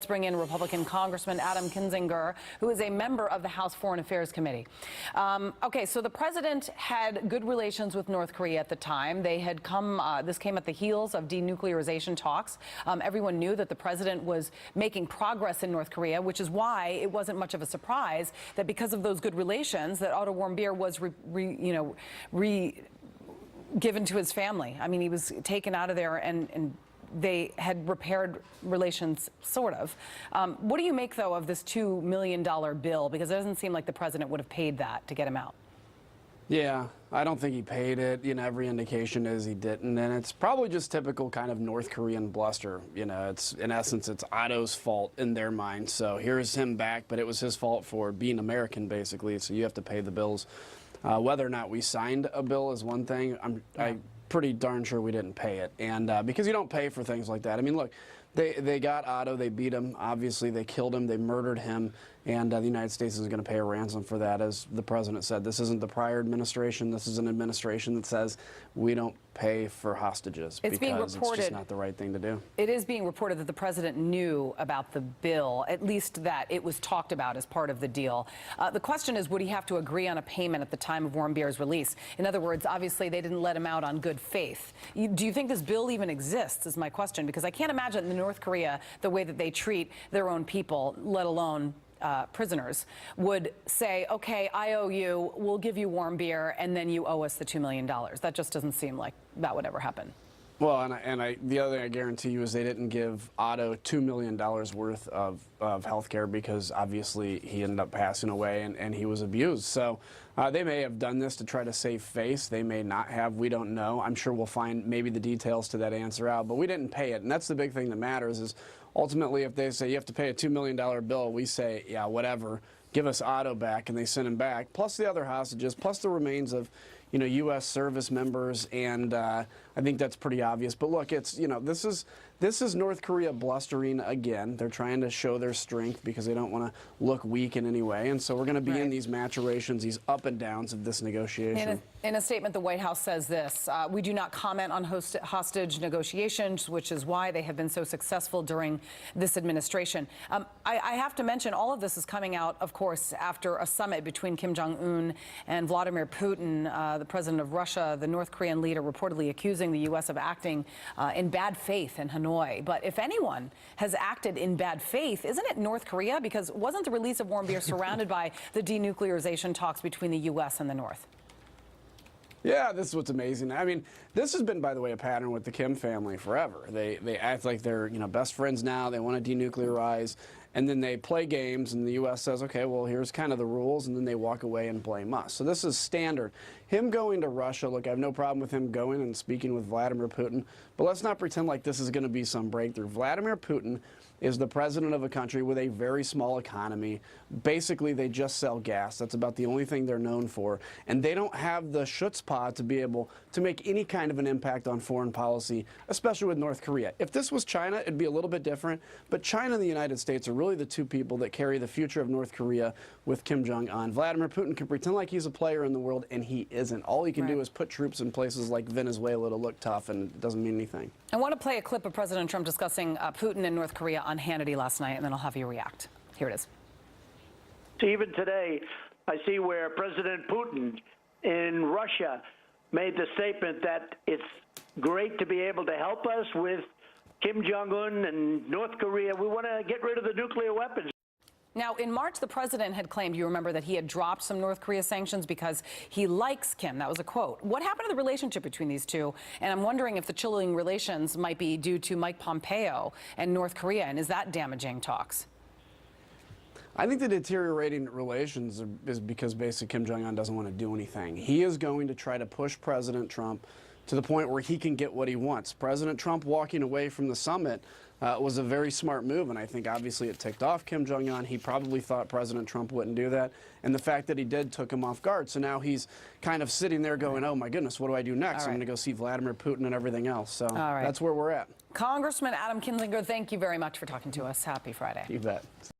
Let's bring in Republican Congressman Adam Kinzinger, who is a member of the House Foreign Affairs Committee. Okay, so the president had good relations with North Korea at the time. They had come, this came at the heels of denuclearization talks. Everyone knew that the president was making progress in North Korea, which is why it wasn't much of a surprise that because of those good relations, that Otto Warmbier was given to his family. I mean, he was taken out of there and they had repaired relations, sort of. What do you make, though, of this $2 million bill? Because it doesn't seem like the president would have paid that to get him out. Yeah, I don't think he paid it. You know, every indication is he didn't. And it's probably just typical kind of North Korean bluster. You know, it's in essence, it's Otto's fault in their mind. So here's him back, but it was his fault for being American, basically. So you have to pay the bills. Whether or not we signed a bill is one thing. I'm pretty darn sure we didn't pay it. And because you don't pay for things like that. I mean, look, they got Otto, they beat him. Obviously, they killed him, they murdered him. And the United States is going to pay a ransom for that, as the president said. This isn't the prior administration. This is an administration that says we don't pay for hostages because it's just not the right thing to do. It is being reported that the president knew about the bill, at least that it was talked about as part of the deal. The question is, would he have to agree on a payment at the time of Warmbier's release? In other words, obviously, they didn't let him out on good faith. Do you think this bill even exists, is my question? Because I can't imagine in North Korea the way that they treat their own people, let alone prisoners, would say, okay, I owe you, we'll give you Warmbier, and then you owe us the $2 million. That just doesn't seem like that would ever happen. Well, the other thing I guarantee you is they didn't give Otto $2 million worth of health care because obviously he ended up passing away and he was abused. So they may have done this to try to save face. They may not have. We don't know. I'm sure we'll find maybe the details to that answer out, but we didn't pay it. And that's the big thing that matters is ultimately if they say you have to pay a $2 million bill, we say, yeah, whatever, give us Otto back, and they send him back, plus the other hostages, plus the remains of, you know, U.S. service members, and I think that's pretty obvious. But look, it's, you know, this is North Korea blustering again. They're trying to show their strength because they don't want to look weak in any way, and so we're going to be in these maturations, these up and downs of this negotiation. In a statement, the White House says this: we do not comment on hostage negotiations, which is why they have been so successful during this administration. I have to mention, all of this is coming out, of course, after a summit between Kim Jong-un and Vladimir Putin, the president of Russia, the North Korean leader, reportedly accusing the U.S. of acting in bad faith in Hanoi. But if anyone has acted in bad faith, isn't it North Korea? Because wasn't the release of Warmbier surrounded by the denuclearization talks between the U.S. and the North? Yeah, this is what's amazing. I mean, this has been, by the way, a pattern with the Kim family forever. They act like they're, you know, best friends now. They want to denuclearize, and then they play games, and the U.S. says, okay, well, here's kind of the rules, and then they walk away and blame us. So this is standard. Him going to Russia, look, I have no problem with him going and speaking with Vladimir Putin, but let's not pretend like this is going to be some breakthrough. Vladimir Putin is the president of a country with a very small economy. Basically, they just sell gas. That's about the only thing they're known for. And they don't have the chutzpah to be able to make any kind of an impact on foreign policy, especially with North Korea. If this was China, it'd be a little bit different. But China and the United States are really the two people that carry the future of North Korea with Kim Jong-un. Vladimir Putin can pretend like he's a player in the world, and he isn't. All he can do is put troops in places like Venezuela to look tough, and it doesn't mean anything. I want to play a clip of President Trump discussing Putin and North Korea on Hannity last night, and then I'll have you react. Here it is. Even today, I see where President Putin in Russia made the statement that it's great to be able to help us with Kim Jong-un and North Korea. We want to get rid of the nuclear weapons. Now, in March, the president had claimed, you remember, that he had dropped some North Korea sanctions because he likes Kim. That was a quote. What happened to the relationship between these two? And I'm wondering if the chilling relations might be due to Mike Pompeo and North Korea, and is that damaging talks? I think the deteriorating relations is because basically Kim Jong-un doesn't want to do anything. He is going to try to push President Trump to the point where he can get what he wants. President Trump walking away from the summit was a very smart move, and I think obviously it ticked off Kim Jong-un. He probably thought President Trump wouldn't do that, and the fact that he did took him off guard. So now he's kind of sitting there going, oh my goodness, what do I do next? I'm going to go see Vladimir Putin and everything else. So that's where we're at. Congressman Adam Kinzinger, thank you very much for talking to us. Happy Friday. You bet.